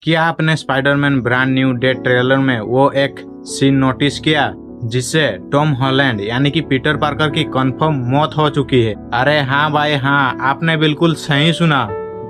क्या आपने Spiderman brand new day trailer में वो एक सीन नोटिस किया जिससे टॉम हॉलैंड यानी कि पीटर पार्कर की कंफर्म मौत हो चुकी है? अरे हाँ भाई हाँ, आपने बिल्कुल सही सुना।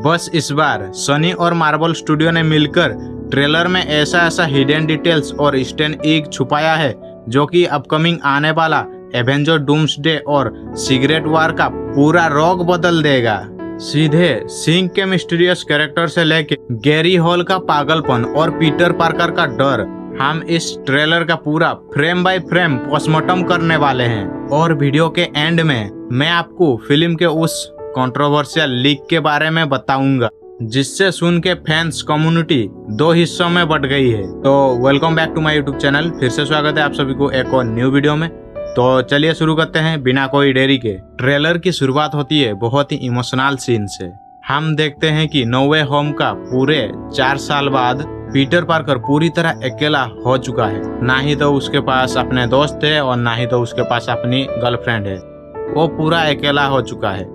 बस इस बार सनी और मार्वल स्टूडियो ने मिलकर ट्रेलर में ऐसा ऐसा हिडन डिटेल्स और ईस्टर एग छुपाया है जो कि अपकमिंग आने वाला एवेंजर डूम्सडे और सीक्रेट वॉर का पूरा रॉक बदल देगा। सीधे सिंह के मिस्टीरियस कैरेक्टर से लेके गैरी हॉल का पागलपन और पीटर पार्कर का डर, हम इस ट्रेलर का पूरा फ्रेम बाय फ्रेम पोस्टमार्टम करने वाले हैं। और वीडियो के एंड में मैं आपको फिल्म के उस कंट्रोवर्शियल लीक के बारे में बताऊंगा जिससे सुन के फैंस कम्युनिटी दो हिस्सों में बट गई है। तो welcome back to my YouTube channel, फिर से स्वागत है आप सभी को एक और न्यू वीडियो में। तो चलिए शुरू करते हैं बिना कोई देरी के। ट्रेलर की शुरुआत होती है बहुत ही इमोशनल सीन से। हम देखते हैं कि नो वे होम का पूरे 4 साल बाद पीटर पार्कर पूरी तरह अकेला हो चुका है। ना ही तो उसके पास अपने दोस्त है और ना ही तो उसके पास अपनी गर्लफ्रेंड है। वो पूरा अकेला हो चुका है।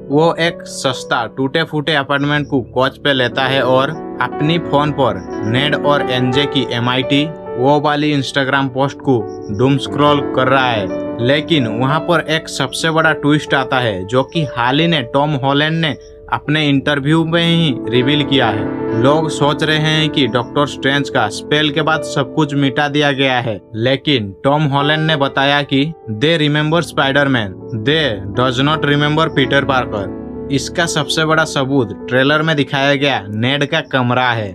वो एक सस्ता टूटे फूटे अपार्टमेंट को कोच पे लेता है और अपनी फोन पर नेड और एनजे की MIT वो वाली इंस्टाग्राम पोस्ट को डूम स्क्रॉल कर रहा है। लेकिन वहां पर एक सबसे बड़ा ट्विस्ट आता है जो कि हाल ही ने टॉम हॉलैंड ने अपने इंटरव्यू में ही रिवील किया है। लोग सोच रहे हैं कि डॉक्टर स्ट्रेंज का स्पेल के बाद सब कुछ मिटा दिया गया है, लेकिन टॉम हॉलैंड ने बताया कि they remember Spiderman, they does not remember Peter Parker. इसका सबसे बड़ा सबूत ट्रेलर में दिखाया गया नेड का कमरा है।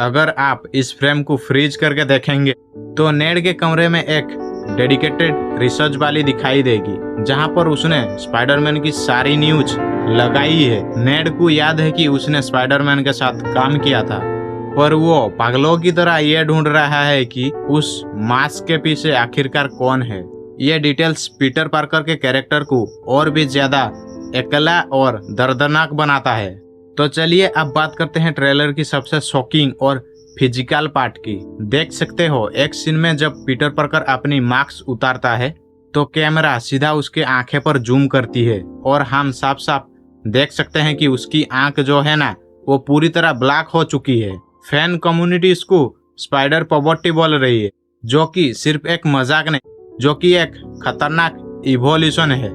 अगर आप इस फ्रेम को फ्रीज करके देखेंगे तो नेड के कमरे में एक डेडिकेटेड रिसर्च वाली दिखाई देगी जहां पर उसने स्पाइडरमैन की सारी न्यूज लगाई है। नेड को याद है कि उसने स्पाइडरमैन के साथ काम किया था, पर वो पागलों की तरह ये ढूंढ रहा है कि उस मास्क के पीछे आखिरकार कौन है। ये डिटेल्स पीटर पार्कर के कैरेक्टर को और भी ज्यादा अकेला और दर्दनाक बनाता है। तो चलिए अब बात करते हैं ट्रेलर की सबसे शॉकिंग और फिजिकल पार्ट की। देख सकते हो एक सीन में जब पीटर पार्कर अपनी मास्क उतारता है तो कैमरा सीधा उसके आंखें पर जूम करती है और हम साफ साफ देख सकते हैं कि उसकी आंख जो है ना वो पूरी तरह ब्लैक हो चुकी है। फैन कम्युनिटी इसको स्पाइडर पॉवर्टी बोल रही है, जो कि सिर्फ एक मजाक नहीं, जो कि एक खतरनाक इवोल्यूशन है।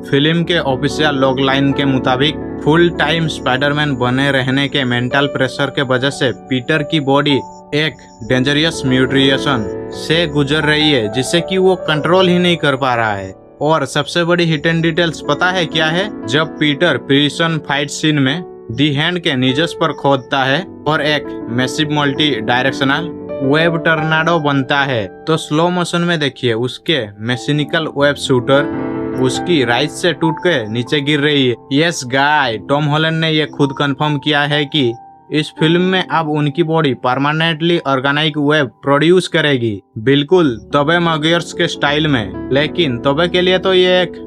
फिल्म के ऑफिशियल लॉग लाइन के मुताबिक फुल टाइम स्पाइडरमैन बने रहने के मेंटल प्रेशर के वजह से पीटर की बॉडी एक डेंजरियस म्यूटेशन से गुजर रही है जिससे कि वो कंट्रोल ही नहीं कर पा रहा है। और सबसे बड़ी हिडन डिटेल्स पता है क्या है? जब पीटर प्रिजन फाइट सीन में दी हैंड के निजस पर खोदता है और एक मैसिव मल्टी डायरेक्शनल वेब टर्नाडो बनता है तो स्लो मोशन में देखिए उसके मैकेनिकल वेब शूटर उसकी राइट से टूट के नीचे गिर रही है। यस गाय, टॉम हॉलैंड ने ये खुद कंफर्म किया है कि इस फिल्म में अब उनकी body permanently organic web produce करेगी, बिल्कुल तोबे मैगियर्स के स्टाइल में। लेकिन तोबे के लिए तो ये एक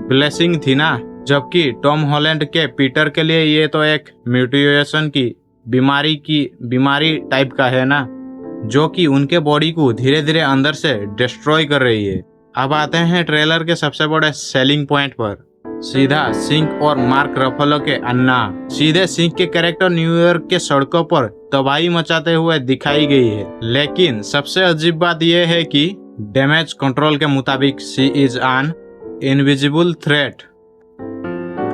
ब्लेसिंग थी ना, जबकि टॉम हॉलैंड के पीटर के लिए ये तो एक म्यूटेशन की बीमारी टाइप का है ना, जो कि उनके बॉडी को धीरे धीरे अंदर से डिस्ट्रॉय कर रही है। अब आते हैं ट्रेलर के सबसे बड़े सेलिंग पॉइंट पर। सीधा सिंक और मार्क रफेलो के अन्ना। सीधे सिंक के कैरेक्टर न्यूयॉर्क के सड़कों पर तबाही मचाते हुए दिखाई गई है, लेकिन सबसे अजीब बात यह है कि डैमेज कंट्रोल के मुताबिक she is an invisible threat.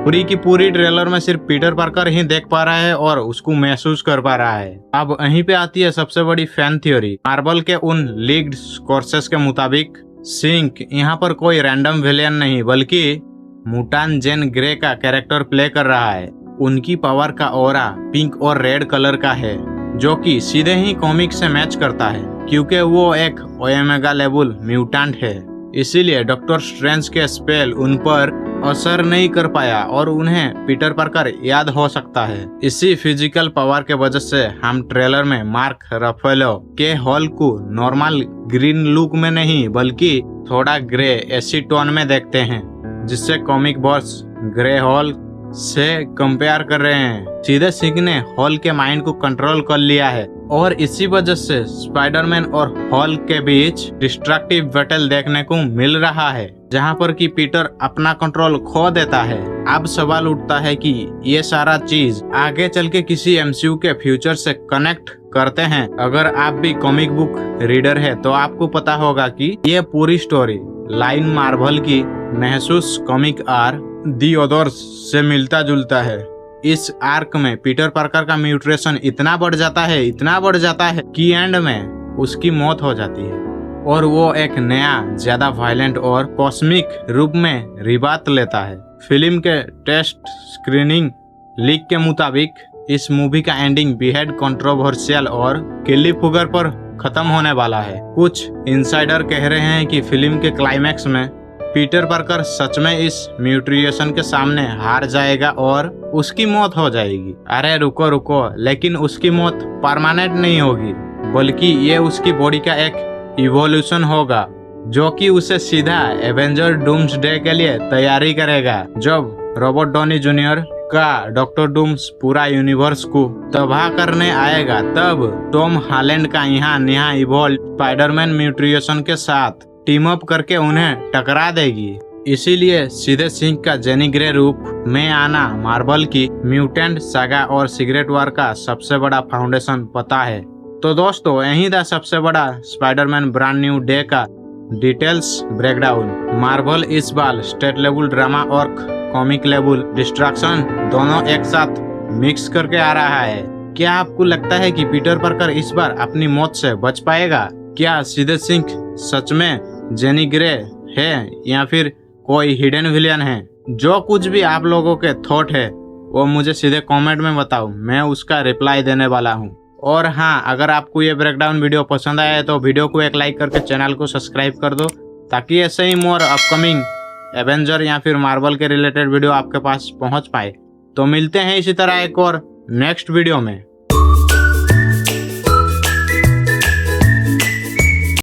पूरी की पूरी ट्रेलर में सिर्फ पीटर पार्कर ही देख पा रहा है और उसको महसूस कर पा रहा है। अब यहीं पे आती है सबसे बड़ी फैन थ्योरी। मार्वल के उन लीक्ड सोर्सेस के मुताबिक सिंक यहाँ पर कोई रैंडम विलेन नहीं बल्कि मुटान जेन ग्रे का कैरेक्टर प्ले कर रहा है। उनकी पावर का ऑरा पिंक और रेड कलर का है, जो कि सीधे ही कॉमिक से मैच करता है क्योंकि वो एक ओमेगा लेवल म्यूटेंट है। इसीलिए डॉक्टर स्ट्रेंज के स्पेल उन पर असर नहीं कर पाया और उन्हें पीटर पार्कर याद हो सकता है। इसी फिजिकल पावर के वजह से हम ट्रेलर में मार्क रफेलो के हॉल को नॉर्मल ग्रीन लुक में नहीं बल्कि थोड़ा ग्रे एसिड टोन में देखते हैं, जिससे कॉमिक बॉस ग्रे हॉल से कंपेयर कर रहे हैं। सीधे सिंह ने हॉल के माइंड को कंट्रोल कर लिया है और इसी वजह से स्पाइडरमैन और हॉल के बीच डिस्ट्रक्टिव बैटल देखने को मिल रहा है। जहां पर कि पीटर अपना कंट्रोल खो देता है। अब सवाल उठता है कि ये सारा चीज आगे चल के किसी एमसीयू के फ्यूचर से कनेक्ट करते हैं। अगर आप भी कॉमिक बुक रीडर है तो आपको पता होगा कि ये पूरी स्टोरी लाइन मार्वल की महसूस कॉमिक आर्क दी अदर्स से मिलता जुलता है। इस आर्क में पीटर पार्कर का म्यूटेशन इतना बढ़ जाता है कि एंड में उसकी मौत हो जाती है और वो एक नया ज्यादा वायलेंट और कॉस्मिक रूप में रिबात लेता है। फिल्म के टेस्ट स्क्रीनिंग लीक के मुताबिक इस मूवी का एंडिंग बेहद कंट्रोवर्शियल और किली फुगर पर खत्म होने वाला है। कुछ इनसाइडर कह रहे हैं कि फिल्म के क्लाइमैक्स में पीटर पार्कर सच में इस म्यूटेशन के सामने हार जाएगा और उसकी मौत हो जाएगी। अरे रुको, लेकिन उसकी मौत परमानेंट नहीं होगी, बल्कि ये उसकी बॉडी का एक इवोल्यूशन होगा जो कि उसे सीधा एवेंजर डूम्सडे के लिए तैयारी करेगा। जब रॉबर्ट डॉनी जूनियर का डॉक्टर डूम्स पूरा यूनिवर्स को तबाह करने आएगा, तब टॉम हॉलैंड का यहाँ नया इवॉल्व स्पाइडरमैन म्यूटेशन के साथ टीम अप करके उन्हें टकरा देगी। इसीलिए सीधे सिंह का जेनी ग्रे रूप में आना मार्वल की म्यूटेंट सागा और सीक्रेट वॉर का सबसे बड़ा फाउंडेशन पता है। तो दोस्तों, यही था सबसे बड़ा स्पाइडरमैन ब्रांड न्यू डे का डिटेल्स ब्रेकडाउन। मार्वल इस बार स्टेट लेवल ड्रामा और कॉमिक लेवल डिस्ट्रैक्शन दोनों एक साथ मिक्स करके आ रहा है। क्या आपको लगता है कि पीटर पार्कर इस बार अपनी मौत से बच पाएगा? क्या सीधे सिंह सच में जेनी ग्रे है या फिर कोई हिडन विलियन है? जो कुछ भी आप लोगों के थॉट है वो मुझे सीधे कमेंट में बताओ, मैं उसका रिप्लाई देने वाला हूँ। और हाँ, अगर आपको ये ब्रेकडाउन वीडियो पसंद आया है तो वीडियो को एक लाइक करके चैनल को सब्सक्राइब कर दो, ताकि ऐसे ही मोर अपकमिंग एवेंजर या फिर मार्वल के रिलेटेड वीडियो आपके पास पहुंच पाए। तो मिलते हैं इसी तरह एक और नेक्स्ट वीडियो में।